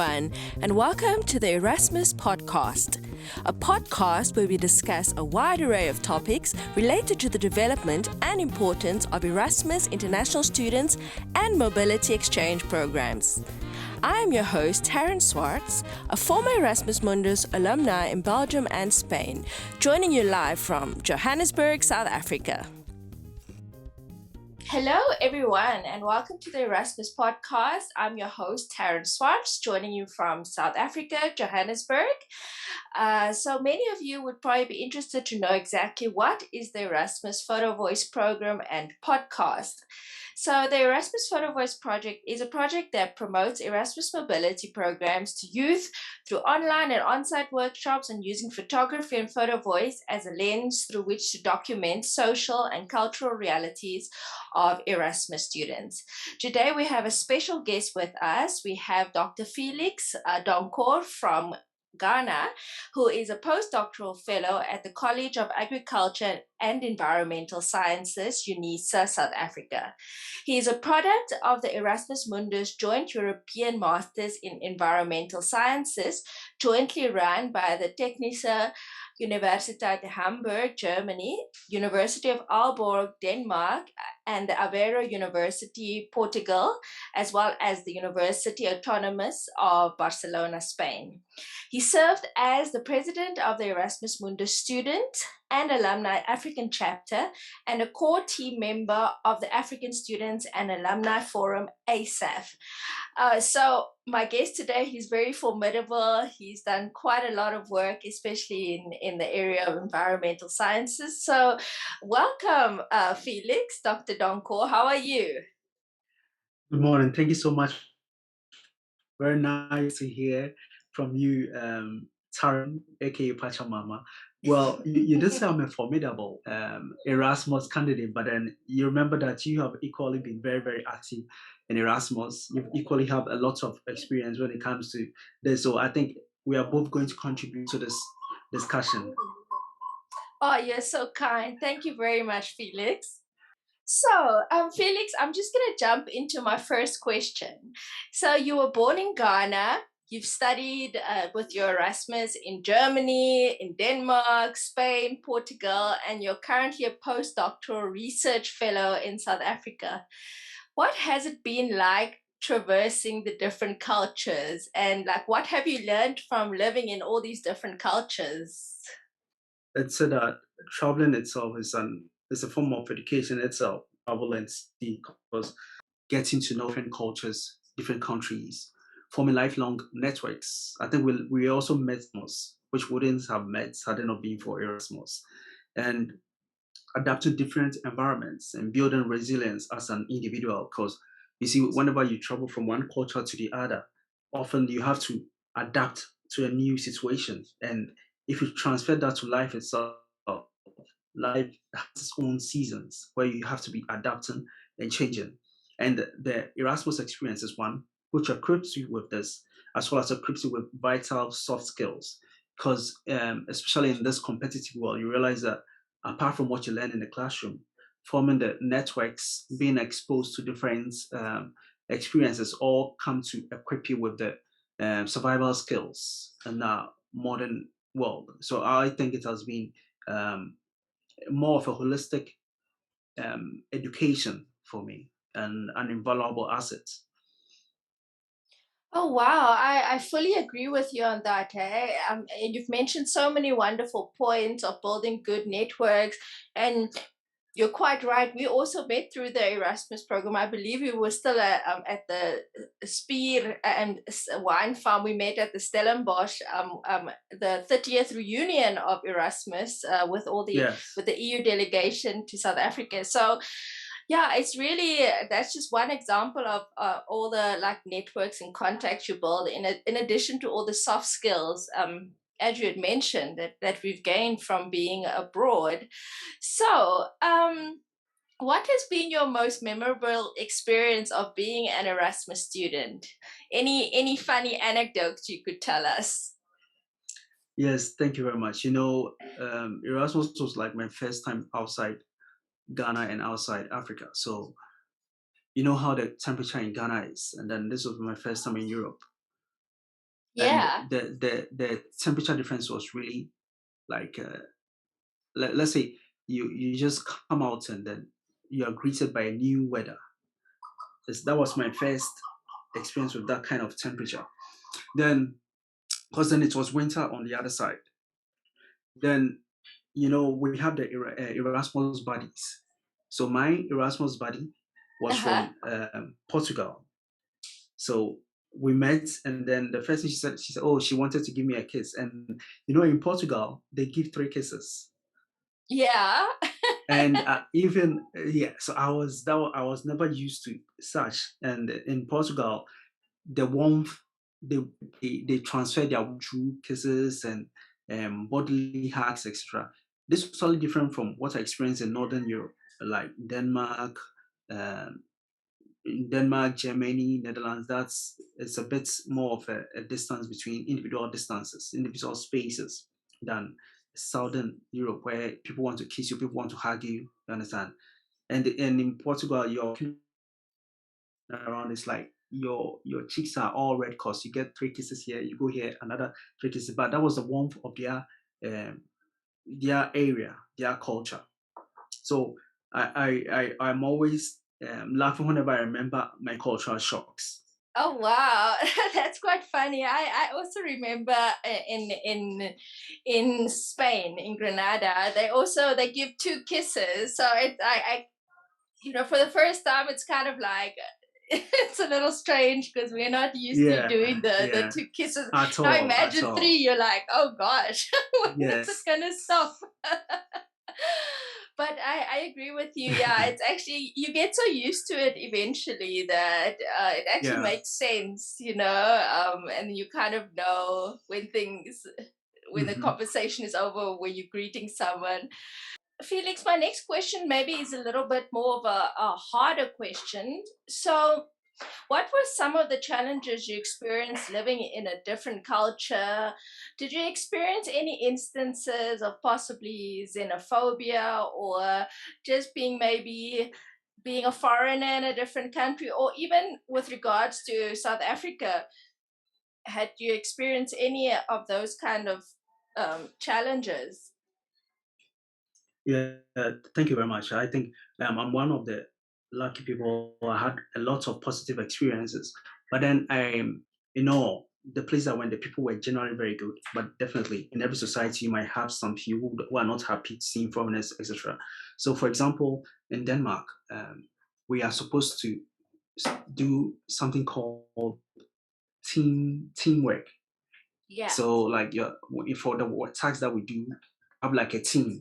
everyone, and welcome to the Erasmus podcast, a podcast where we discuss a wide array of topics related to the development and importance of Erasmus international students and mobility exchange programs. I am your host, Taryn Swartz, a former Erasmus Mundus alumni in Belgium and Spain, joining you live from Johannesburg, South Africa. Hello, everyone, and welcome to the Erasmus podcast. I'm your host, Taryn Swartz, joining you from South Africa, Johannesburg. So many of you would probably be interested to know exactly what is the Erasmus Photo Voice program and podcast. So the Erasmus Photo Voice project is a project that promotes Erasmus mobility programs to youth through online and on-site workshops and using photography and photo voice as a lens through which to document social and cultural realities of Erasmus students. Today we have a special guest with us. We have Dr. Felix Donkor from Ghana, who is a postdoctoral fellow at the College of Agriculture and Environmental Sciences, UNISA, South Africa. He is a product of the Erasmus Mundus Joint European Masters in Environmental Sciences, jointly run by the Technische Universiteit Hamburg, Germany, University of Aalborg, Denmark, and the Aveiro University, Portugal, as well as the University Autonomous of Barcelona, Spain. He served as the president of the Erasmus Mundus Student and Alumni African Chapter and a core team member of the African Students and Alumni Forum, ASAF. So my guest today, he's very formidable. He's done quite a lot of work, especially in the area of environmental sciences. So welcome, Felix, Dr. Donkor. How are you? Good morning. Thank you so much. Very nice to hear from you, Taryn, aka Pachamama. Well, you did say I'm a formidable Erasmus candidate, but then you remember that you have equally been very, very active in Erasmus. You equally have a lot of experience when it comes to this. So I think we are both going to contribute to this discussion. Oh, you're so kind. Thank you very much, Felix. So, Felix, I'm just going to jump into my first question. So, you were born in Ghana. You've studied with your Erasmus in Germany, in Denmark, Spain, Portugal, and you're currently a postdoctoral research fellow in South Africa. What has it been like traversing the different cultures? And what have you learned from living in all these different cultures? Let's say that traveling itself is a form of education itself, travel and see, because getting to know different cultures, different countries, forming lifelong networks. I think we also met most, which wouldn't have met had it not been for Erasmus, and adapt to different environments and building resilience as an individual. Because you see, whenever you travel from one culture to the other, often you have to adapt to a new situation. And if you transfer that to life itself, life has its own seasons where you have to be adapting and changing. And the Erasmus experience is one which equips you with this, as well as equips you with vital soft skills. Because especially in this competitive world, you realize that apart from what you learn in the classroom, forming the networks, being exposed to different experiences, all come to equip you with the survival skills in the modern world. So I think it has been more of a holistic education for me and an invaluable asset. Oh, wow. I fully agree with you on that. And you've mentioned so many wonderful points of building good networks. And you're quite right. We also met through the Erasmus program. I believe we were still at the Spier and wine farm. We met at the Stellenbosch, the 30th reunion of Erasmus with with the EU delegation to South Africa. So yeah, it's really, that's just one example of all the networks and contacts you build in addition to all the soft skills as you had mentioned that we've gained from being abroad. So what has been your most memorable experience of being an Erasmus student? Any funny anecdotes you could tell us? Yes, thank you very much. Erasmus was like my first time outside Ghana and outside Africa. So you know how the temperature in Ghana is, and then this was my first time in Europe. and Yeah. the temperature difference was really like let's say you just come out and then you are greeted by a new weather. That was my first experience with that kind of temperature. Then, because then it was winter on the other side. Then, we have the Erasmus buddies. So my Erasmus buddy was Uh-huh. from Portugal. So we met, and then the first thing she said, oh, she wanted to give me a kiss. And in Portugal, they give three kisses. Yeah. And even yeah, so I was never used to such. And in Portugal, the warmth, they they transfer their through kisses and bodily hugs, etc. This was totally different from what I experienced in Northern Europe, like Denmark, um, in Denmark, Germany, Netherlands. It's a bit more of a distance between individual distances, individual spaces than Southern Europe, where people want to kiss you, people want to hug you. You understand? And in Portugal, you're around, it's like your cheeks are all red because you get three kisses here, you go here, another three kisses. But that was the warmth of their area, their culture. So I'm always laughing whenever I remember my cultural shocks. Oh wow, that's quite funny. I also remember in Spain, in Granada, they give two kisses. So I for the first time it's kind of like it's a little strange because we're not used to Yeah, doing the yeah, two kisses. at Now all, at imagine three, all. you're like, oh gosh, when is it Yes. gonna stop? But I agree with you. Yeah, it's actually you get so used to it eventually that it actually Yeah. makes sense, and you kind of know when the Hmm. conversation is over, when you're greeting someone. Felix, my next question maybe is a little bit more of a harder question. So, what were some of the challenges you experienced living in a different culture? Did you experience any instances of possibly xenophobia or just being a foreigner in a different country, or even with regards to South Africa? Had you experienced any of those kind of challenges? Yeah, thank you very much. I think I'm one of the lucky people who had a lot of positive experiences. But then, the place I went, the people were generally very good. But definitely, in every society, you might have some few who are not happy seeing foreigners, etc. So, for example, in Denmark, we are supposed to do something called teamwork. Yeah. So, like, for the tasks that we do, have like a team.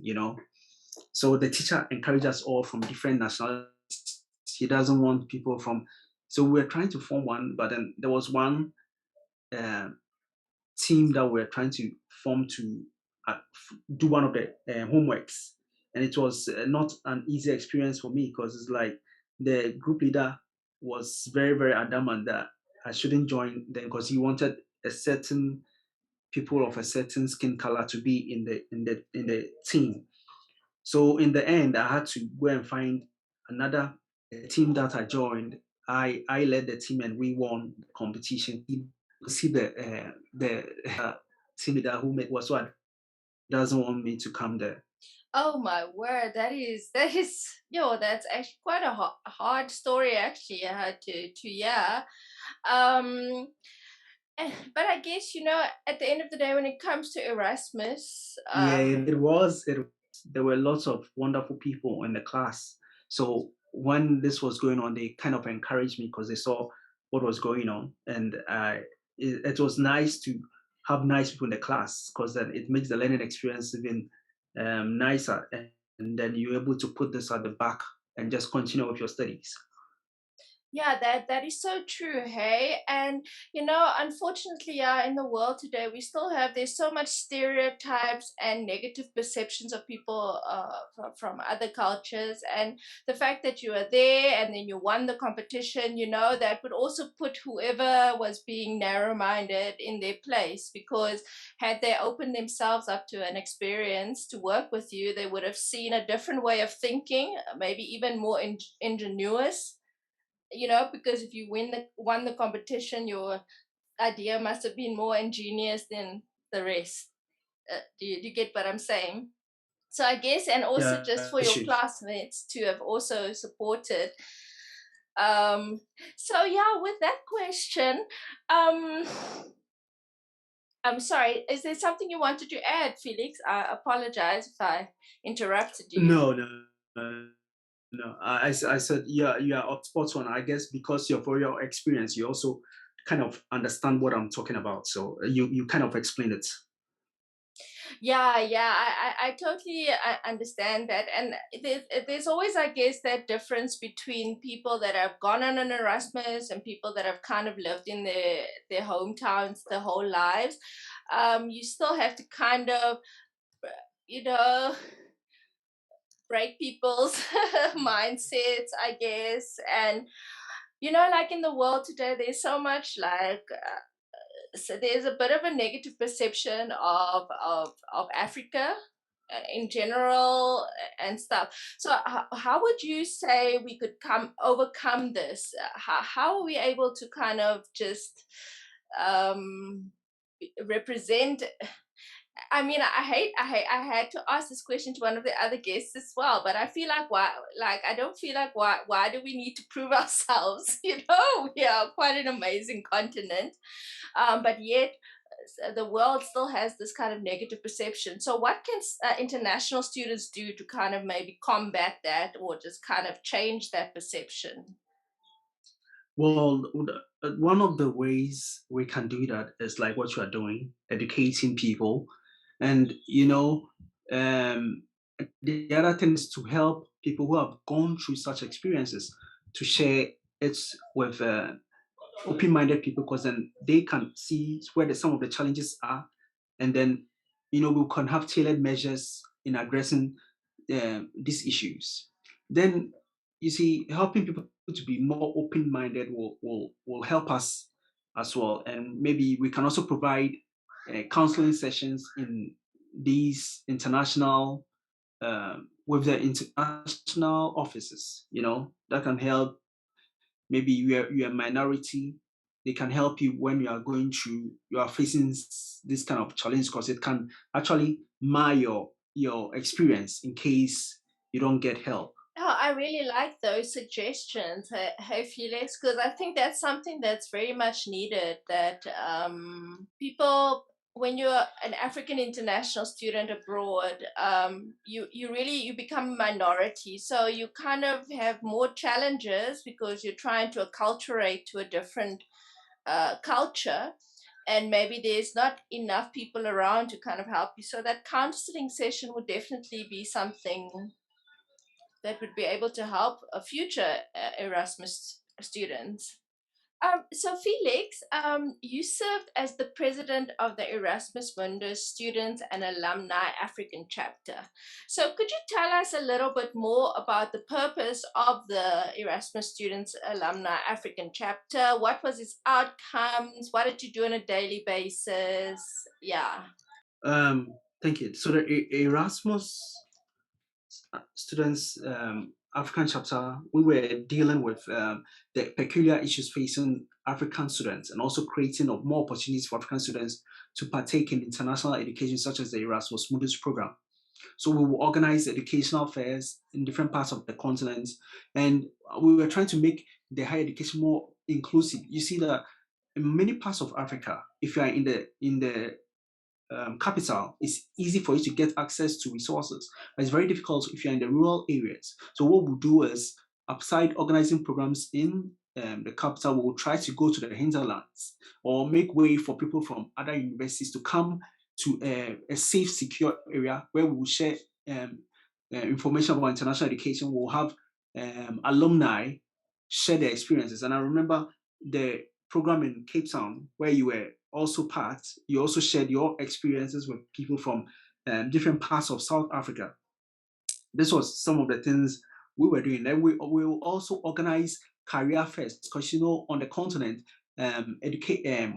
So the teacher encouraged us all from different nationalities. He doesn't want people from. So we're trying to form one, but then there was one uh, team that we're trying to form to do one of the homeworks, and it was not an easy experience for me because it's like the group leader was very very adamant that I shouldn't join them because he wanted a certain people of a certain skin color to be in the team. So in the end, I had to go and find another team that I joined. I led the team and we won the competition. You see the team leader who was what doesn't want me to come there. Oh my word, that's actually quite a hard story actually. I had to yeah. Um but I guess at the end of the day when it comes to Erasmus, Yeah, it was. There were lots of wonderful people in the class. So when this was going on, they kind of encouraged me because they saw what was going on, and it was nice to have nice people in the class because then it makes the learning experience even nicer, and then you're able to put this at the back and just continue with your studies. yeah, that is so true, hey. And unfortunately, yeah, in the world today, we still have there's so much stereotypes and negative perceptions of people from other cultures, and the fact that you are there and then you won the competition, that would also put whoever was being narrow-minded in their place, because had they opened themselves up to an experience to work with you, they would have seen a different way of thinking, maybe even more ingenuous, because if you won the competition, you're idea must have been more ingenious than the rest. Do you get what I'm saying? So I guess, and also just Yeah, for your issues. classmates to have also supported. Um, so yeah, with that question, um, I'm sorry. Is there something you wanted to add, Felix? I apologize if I interrupted you. No, no, no, no. I said, yeah, you are spot on. I guess because of your experience, you also kind of understand what I'm talking about. So you kind of explain it. Yeah, yeah, I totally understand that, and there's always, I guess, that difference between people that have gone on an Erasmus and people that have kind of lived in their hometowns their whole lives. You still have to kind of, you know, break people's mindsets, I guess, and like in the world today, there's so much like so there's a bit of a negative perception of Africa in general and stuff. So how would you say we could overcome this? How are we able to kind of just um, represent? I mean, I had to ask this question to one of the other guests as well, but I feel like I don't feel like why do we need to prove ourselves? We are quite an amazing continent, but yet the world still has this kind of negative perception. So what can international students do to kind of maybe combat that, or just kind of change that perception? Well, one of the ways we can do that is like what you are doing, educating people. And, um, the other thing is to help people who have gone through such experiences to share it with open-minded people because then they can see where some of the challenges are, and then we can have tailored measures in addressing these issues. Then you see, helping people to be more open-minded will help us as well, and maybe we can also provide counseling sessions in these international with the international offices. That can help. Maybe you're a minority, they can help you when you are facing this kind of challenge because it can actually mar your experience in case you don't get help. Oh, I really like those suggestions, hey Felix, because I think that's something that's very much needed. That people, when you're an African international student abroad, you become a minority, so you kind of have more challenges because you're trying to acculturate to a different culture, and maybe there's not enough people around to kind of help you. So that counseling session would definitely be something that would be able to help a future Erasmus students. So Felix, you served as the president of the Erasmus Mundus Students and Alumni African Chapter. So could you tell us a little bit more about the purpose of the Erasmus Students Alumni African Chapter? What was its outcomes? What did you do on a daily basis? Yeah. um Thank you. So the Erasmus students African chapter, we were dealing with the peculiar issues facing African students and also creating of more opportunities for African students to partake in international education such as the Erasmus Mundus program. So we will organize educational fairs in different parts of the continent, and we were trying to make the higher education more inclusive. You see that in many parts of Africa, if you are in the capital, it's easy for you to get access to resources, but it's very difficult if you're in the rural areas. So what we'll do is, aside organizing programs in the capital, we'll try to go to the hinterlands or make way for people from other universities to come to a safe, secure area where we will share information about international education. We'll have alumni share their experiences. And I remember the program in Cape Town where you were also part, you also shared your experiences with people from different parts of South Africa. This was some of the things we were doing. Then we will also organize career fairs because on the continent,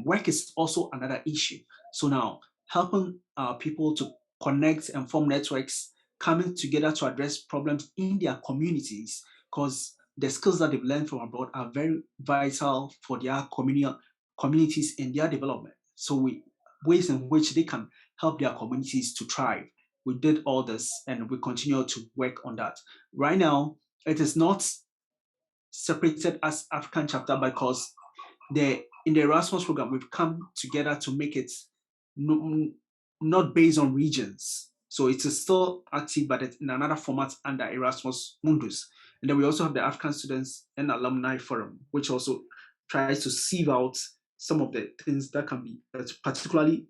work is also another issue. So now helping people to connect and form networks, coming together to address problems in their communities, because the skills that they've learned from abroad are very vital for their communities in their development. So ways in which they can help their communities to thrive. We did all this and we continue to work on that. Right now, it is not separated as African chapter because in the Erasmus program, we've come together to make it no, not based on regions. So it is still active, but it's in another format under Erasmus Mundus. And then we also have the African Students and Alumni Forum, which also tries to sieve out some of the things that can be that's particularly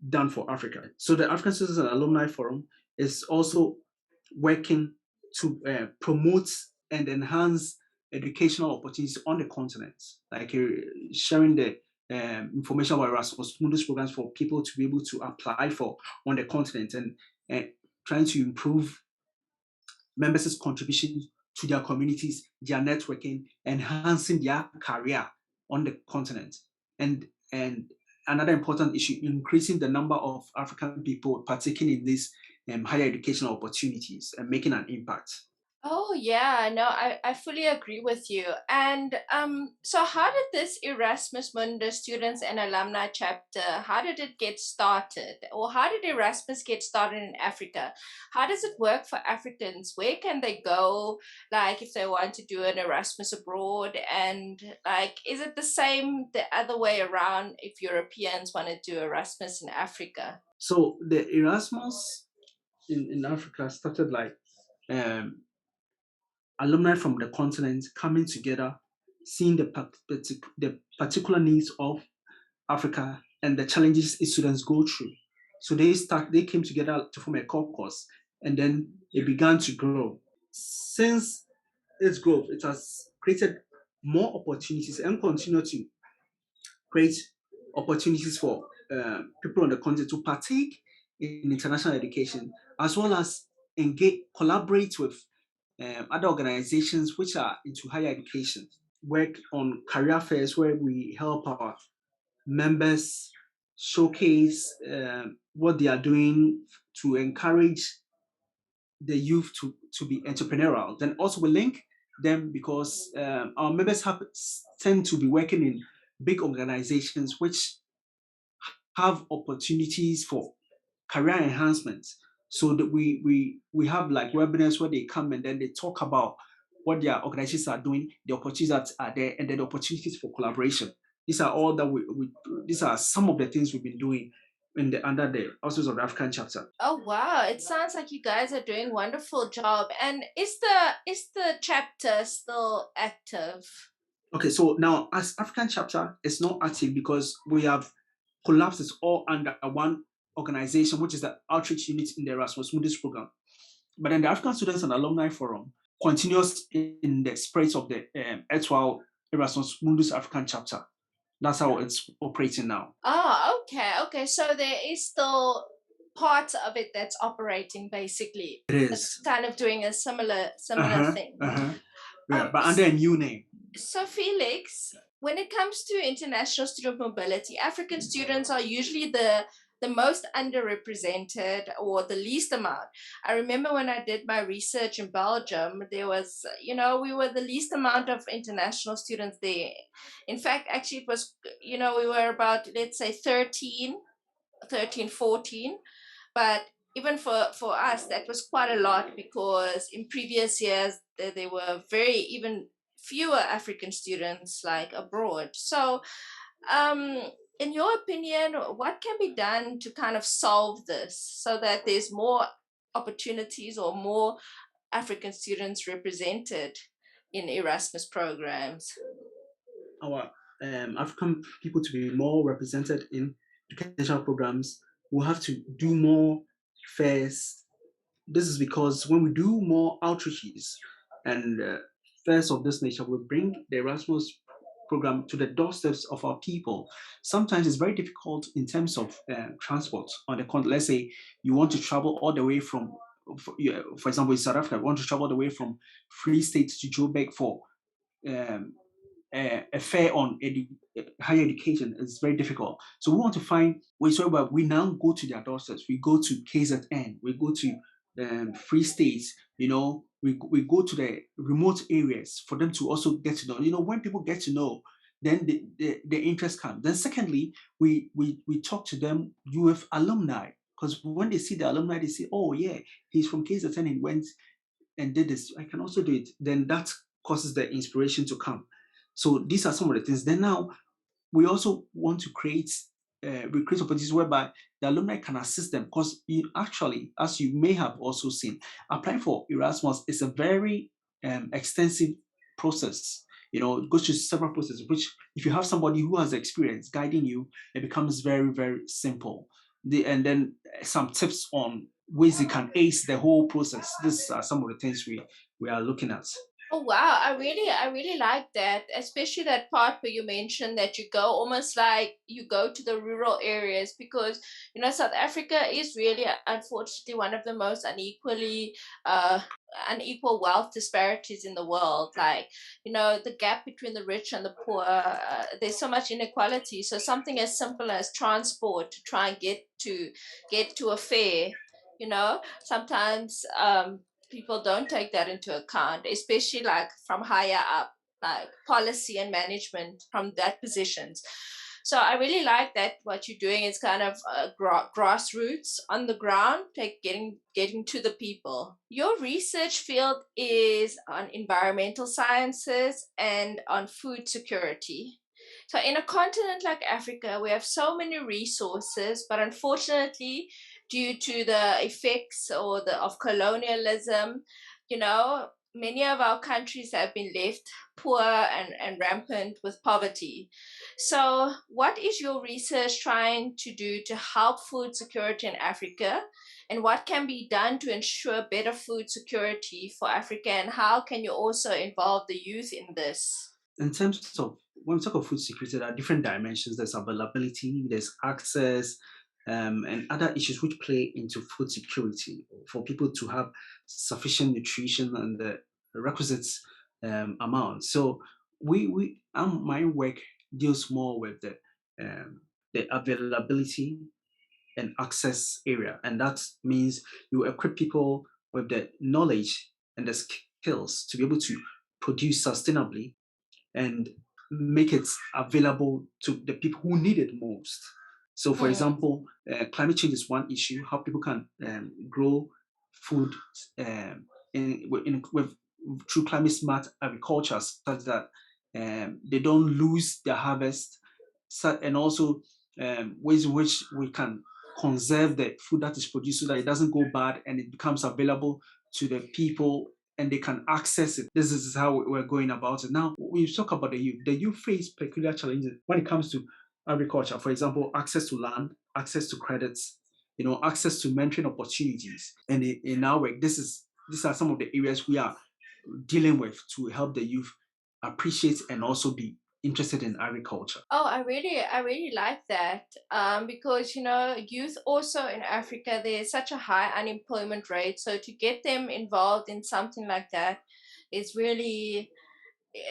done for Africa. So the African Students and Alumni Forum is also working to promote and enhance educational opportunities on the continent, like sharing the information about Erasmus Mundus programs for people to be able to apply for on the continent and trying to improve members' contribution to their communities, their networking, enhancing their career on the continent. And another important issue, increasing the number of African people partaking in these higher educational opportunities and making an impact. Oh yeah, no, I fully agree with you. And so how did this Erasmus Mundus Students and Alumni chapter, how did it get started? Or how did Erasmus get started in Africa? How does it work for Africans? Where can they go, like if they want to do an Erasmus abroad? And like, is it the same the other way around if Europeans want to do Erasmus in Africa? So the Erasmus in Africa started like um, alumni from the continent coming together, seeing the particular needs of Africa and the challenges its students go through. So they came together to form a caucus, and then it began to grow. Since its growth, it has created more opportunities and continue to create opportunities for people on the continent to partake in international education, as well as engage, collaborate with other organizations which are into higher education, work on career fairs where we help our members showcase what they are doing to encourage the youth to be entrepreneurial. Then also we link them because our members tend to be working in big organizations which have opportunities for career enhancement. So that we have like webinars where they come and then they talk about what their organizations are doing, the opportunities that are there, and then the opportunities for collaboration. These are all that we these are some of the things we've been doing under the Authors of the African chapter. Oh wow, it sounds like you guys are doing a wonderful job. And is the chapter still active? Okay, so now as African chapter, it's not active because we have collapsed it all under one organization, which is the outreach unit in the Erasmus Mundus program. But then the African Students and Alumni Forum continues in the spirit of the actual Erasmus Mundus African chapter. That's how it's operating now. Oh, okay, okay. So there is still parts of it that's operating basically. It It's is. kind of doing a Uh similar huh. thing. Uh huh. Yeah, but under S- a new name. so Felix, when it comes to international student mobility, African students are usually the most underrepresented or the least amount. I remember when I did my research in Belgium, there was, we were the least amount of international students there. In fact, actually, it was, we were about, let's say, 13, 14. But even for us, that was quite a lot because in previous years, there were very even fewer African students like abroad. So, um, in your opinion, what can be done to kind of solve this so that there's more opportunities or more African students represented in Erasmus programs? Our African people to be more represented in educational programs, we'll have to do more fairs. This is because when we do more outreaches and fairs of this nature, we bring the Erasmus program to the doorsteps of our people. Sometimes it's very difficult in terms of transport on the continent. Let's say you want to travel all the way from, for example, in South Africa, you want to travel all the way from Free State to Joburg for um, a fair on higher education is very difficult. So we want to find ways where we now go to their doorsteps. We go to KZN, we go to free states, we go to the remote areas for them to also get to know. When people get to know, then the interest comes. Then secondly, we talk to them with alumni, because when they see the alumni, they say, oh yeah, he's from KZN and went and did this. I can also do it. Then that causes the inspiration to come. So these are some of the things. Then now we also want to create opportunities whereby the alumni can assist them, because you actually, as you may have also seen, applying for Erasmus is a very extensive process. It goes through several processes, which if you have somebody who has experience guiding you, it becomes very, very simple. And then some tips on ways you can ace the whole process. These are some of the things we are looking at. Oh wow, I really like that, especially that part where you mentioned that you go almost like you go to the rural areas, because South Africa is really unfortunately one of the most uh unequal wealth disparities in the world. Like, the gap between the rich and the poor, there's so much inequality. So something as simple as transport to try and get to a fair, sometimes people don't take that into account, especially like from higher up, like policy and management from that positions. So I really like that what you're doing is kind of grassroots on the ground, like getting to the people. Your research field is on environmental sciences and on food security. So in a continent like Africa, we have so many resources, but unfortunately, due to the effects of colonialism, many of our countries have been left poor and rampant with poverty. So, what is your research trying to do to help food security in Africa? And what can be done to ensure better food security for Africa? And how can you also involve the youth in this? In terms of when we talk of food security, there are different dimensions. There's availability, there's access, and other issues which play into food security for people to have sufficient nutrition and the requisite amount. So my work deals more with the availability and access area, and that means you equip people with the knowledge and the skills to be able to produce sustainably and make it available to the people who need it most. So, for Mm. example, climate change is one issue. How people can grow food with through climate smart agriculture, such that they don't lose their harvest, and also ways in which we can conserve the food that is produced so that it doesn't go bad and it becomes available to the people and they can access it. This is how we're going about it. Now, we talk about the youth. The youth face peculiar challenges when it comes to agriculture. For example, access to land, access to credits, access to mentoring opportunities. And in our work, these are some of the areas we are dealing with to help the youth appreciate and also be interested in agriculture. Oh, I really like that. Because youth also in Africa, there's such a high unemployment rate. So to get them involved in something like that is really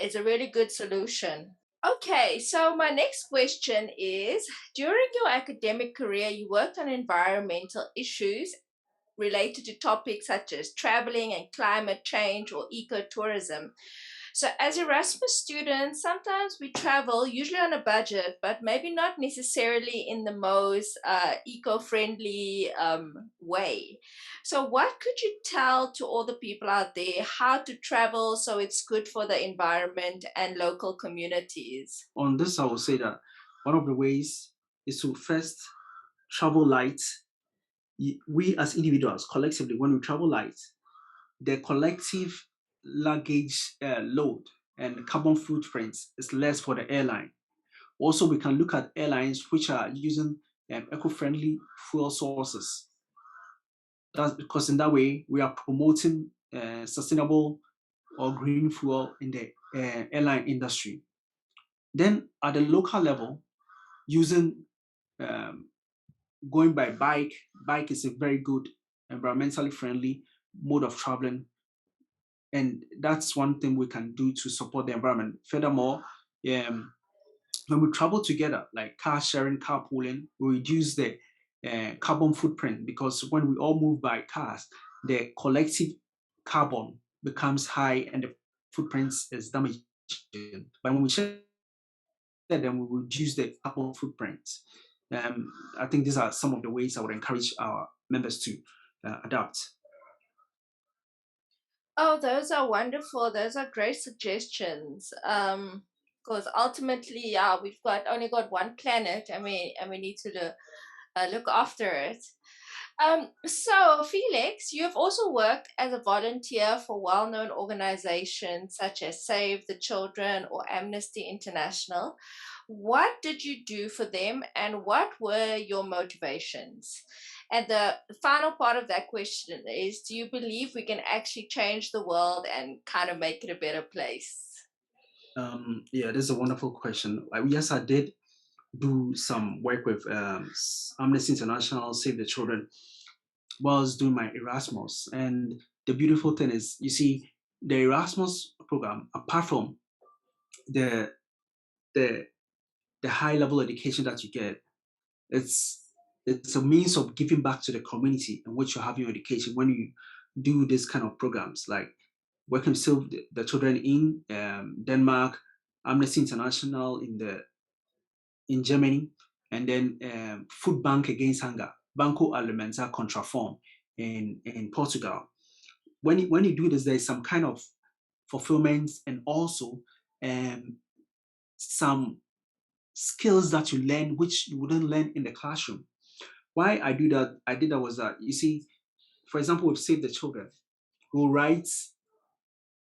is a really good solution. Okay, so my next question is: during your academic career, you worked on environmental issues related to topics such as traveling and climate change or ecotourism. So, as Erasmus students, sometimes we travel, usually on a budget, but maybe not necessarily in the most eco friendly way. So, what could you tell to all the people out there how to travel so it's good for the environment and local communities? On this, I will say that one of the ways is to first travel light. We as individuals, collectively, when we travel light, the collective luggage load and carbon footprint is less for the airline. Also, we can look at airlines which are using eco-friendly fuel sources. That's because in that way we are promoting sustainable or green fuel in the airline industry. Then at the local level, using um, going by bike. Bike is a very good environmentally friendly mode of traveling, and that's one thing we can do to support the environment. Furthermore, um, when we travel together, like car sharing, carpooling, we reduce the carbon footprint, because when we all move by cars, the collective carbon becomes high and the footprint is damaging. But when we share then we reduce the carbon footprint. I think these are some of the ways I would encourage our members to adapt. Oh, those are wonderful. Those are great suggestions. Because ultimately, yeah, we've got only got one planet, and we need to look after it. So, Felix, you have also worked as a volunteer for well known organizations such as Save the Children or Amnesty International. What did you do for them and what were your motivations? And the final part of that question is, do you believe we can actually change the world and kind of make it a better place? Yeah, this is a wonderful question. Yes, I did do some work with Amnesty International, Save the Children, whilst doing my Erasmus. And the beautiful thing is, you see, the Erasmus program, apart from the the the high level education that you get, it's it's a means of giving back to the community in which you have your education when you do this kind of programs, like working with Save the Children in Denmark, Amnesty International in Germany, and then Food Bank Against Hunger, Banco Alimentar Contra Fome in Portugal. When you do this, there's some kind of fulfillment and also um, some skills that you learn which you wouldn't learn in the classroom. Why I do that, I did that was that, you see, for example, with Save the Children, we'll write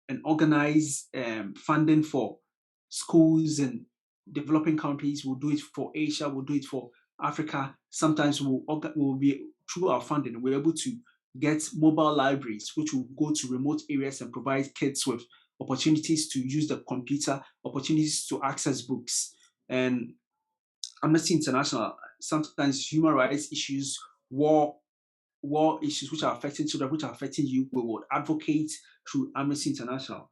and organize funding for schools in developing countries. We'll do it for Asia. We'll do it for Africa. Sometimes we'll be through our funding. We're able to get mobile libraries, which will go to remote areas and provide kids with opportunities to use the computer, opportunities to access books. And Amnesty International, sometimes human rights issues, war issues which are affecting children, which are affecting you, we would advocate through Amnesty International.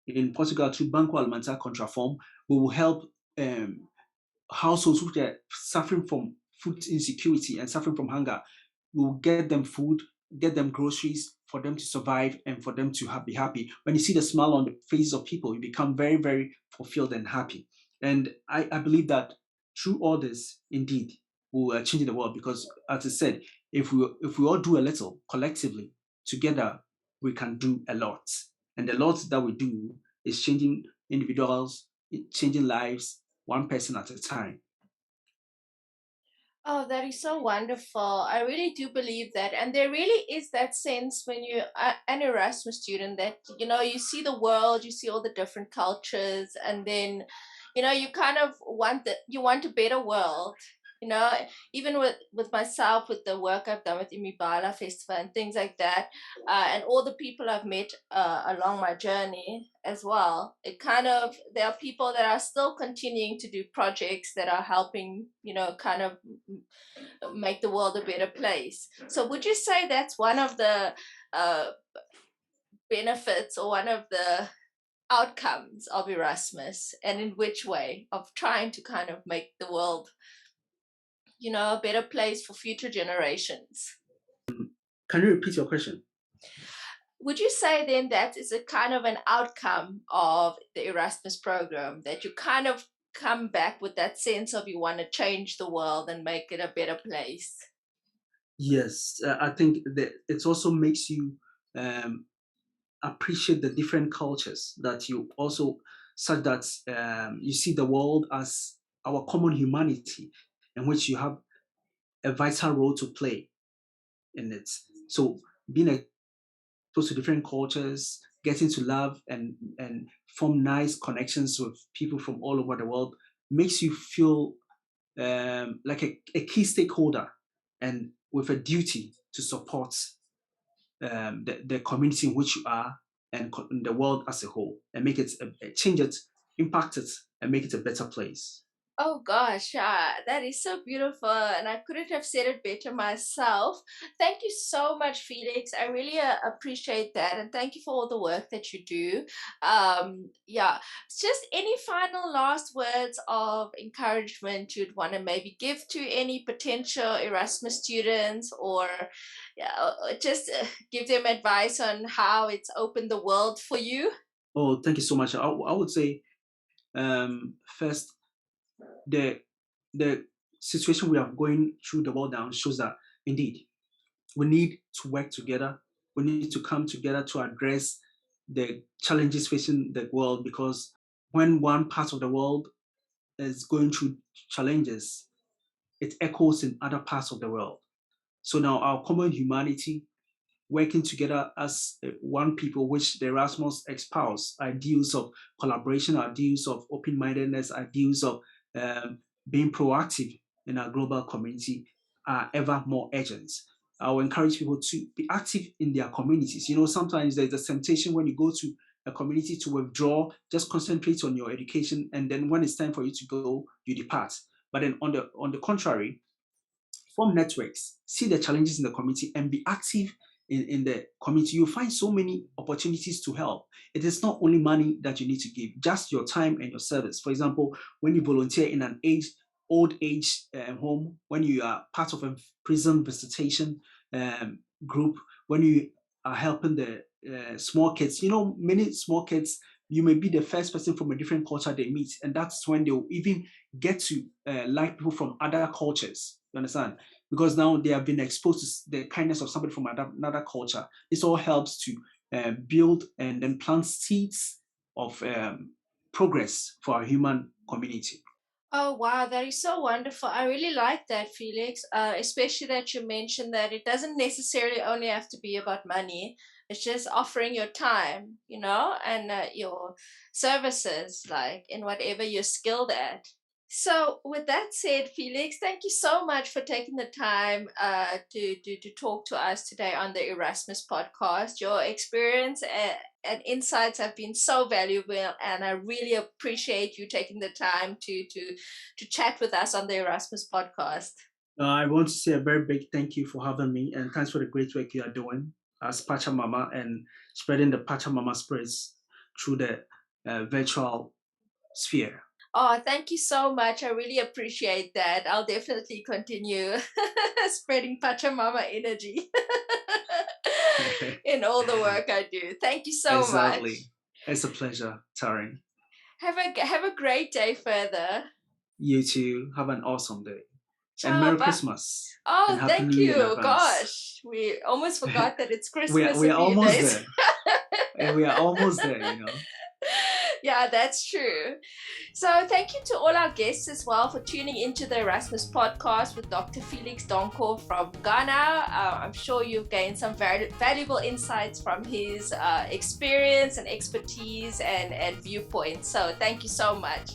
In Portugal, through Banco Alimentar Contra Fome, we will help households which are suffering from food insecurity and suffering from hunger. We will get them food, get them groceries for them to survive and for them to be happy. When you see the smile on the faces of people, you become very, very fulfilled and happy. And I believe that through all this, indeed, we are changing the world because, as I said, if we all do a little collectively together, we can do a lot. And the lot that we do is changing individuals, changing lives, one person at a time. Oh, that is so wonderful. I really do believe that. And there really is that sense when you're an Erasmus student that, you see the world, you see all the different cultures, and then, you kind of you want a better world. You know, Even with myself, with the work I've done with Imibala Festival and things like that, and all the people I've met along my journey as well. There are people that are still continuing to do projects that are helping, kind of make the world a better place. So, would you say that's one of the uh, benefits or one of the outcomes of Erasmus, and in which way of trying to kind of make the world, a better place for future generations? Can you repeat your question? Would you say then that is a kind of an outcome of the Erasmus program, that you kind of come back with that sense of you want to change the world and make it a better place? Yes, I think that it also makes you um, appreciate the different cultures that you also, such that you see the world as our common humanity, in which you have a vital role to play in it. So being exposed to different cultures, getting to love and form nice connections with people from all over the world makes you feel like a key stakeholder and with a duty to support the community in which you are and the world as a whole and make it change it, impact it, and make it a better place. Oh gosh, that is so beautiful, and I couldn't have said it better myself. Thank you so much, Felix. I really appreciate that, and thank you for all the work that you do. Yeah, just any final last words of encouragement you'd want to maybe give to any potential Erasmus students, or yeah, just give them advice on how it's opened the world for you. Oh, thank you so much. I would say first, the the situation we are going through the world now shows that indeed we need to work together. We need to come together to address the challenges facing the world, because when one part of the world is going through challenges, it echoes in other parts of the world. So now our common humanity, working together as one people, which the Erasmus espouse, ideals of collaboration, ideals of open-mindedness, ideals of being proactive in our global community, are ever more urgent. I will encourage people to be active in their communities. You know, sometimes there's a temptation when you go to a community to withdraw, just concentrate on your education, and then when it's time for you to go, you depart. But then on the contrary, form networks, see the challenges in the community, and be active in the community. You find so many opportunities to help. It is not only money that you need to give, just your time and your service. For example, when you volunteer in an old age home, when you are part of a prison visitation group, when you are helping the small kids, you know, many small kids, you may be the first person from a different culture they meet, and that's when they'll even get to like people from other cultures. You understand? Because now they have been exposed to the kindness of somebody from another culture. This all helps to build and then plant seeds of progress for our human community. Oh, wow, that is so wonderful. I really like that, Felix, especially that you mentioned that it doesn't necessarily only have to be about money. It's just offering your time, and your services, like in whatever you're skilled at. So, with that said, Felix, thank you so much for taking the time to talk to us today on the Erasmus podcast. Your experience and insights have been so valuable, and I really appreciate you taking the time to chat with us on the Erasmus podcast. I want to say a very big thank you for having me, and thanks for the great work you are doing as Pachamama and spreading the Pachamama spirits through the virtual sphere. Oh, thank you so much. I really appreciate that. I'll definitely continue spreading Pachamama energy in all the work I do. Thank you so much. Exactly. It's a pleasure, Taryn. Have a great day further. You too. Have an awesome day. And Ciao. Merry Bye. Christmas. And Oh, Happy thank New Year in you. advance. Gosh, we almost forgot that it's we Christmas are in a few almost days. there. And we are almost there, you know. Yeah, that's true. So, thank you to all our guests as well for tuning into the Erasmus podcast with Dr. Felix Donko from Ghana. I'm sure you've gained some very valuable insights from his experience and expertise and viewpoints. So, thank you so much.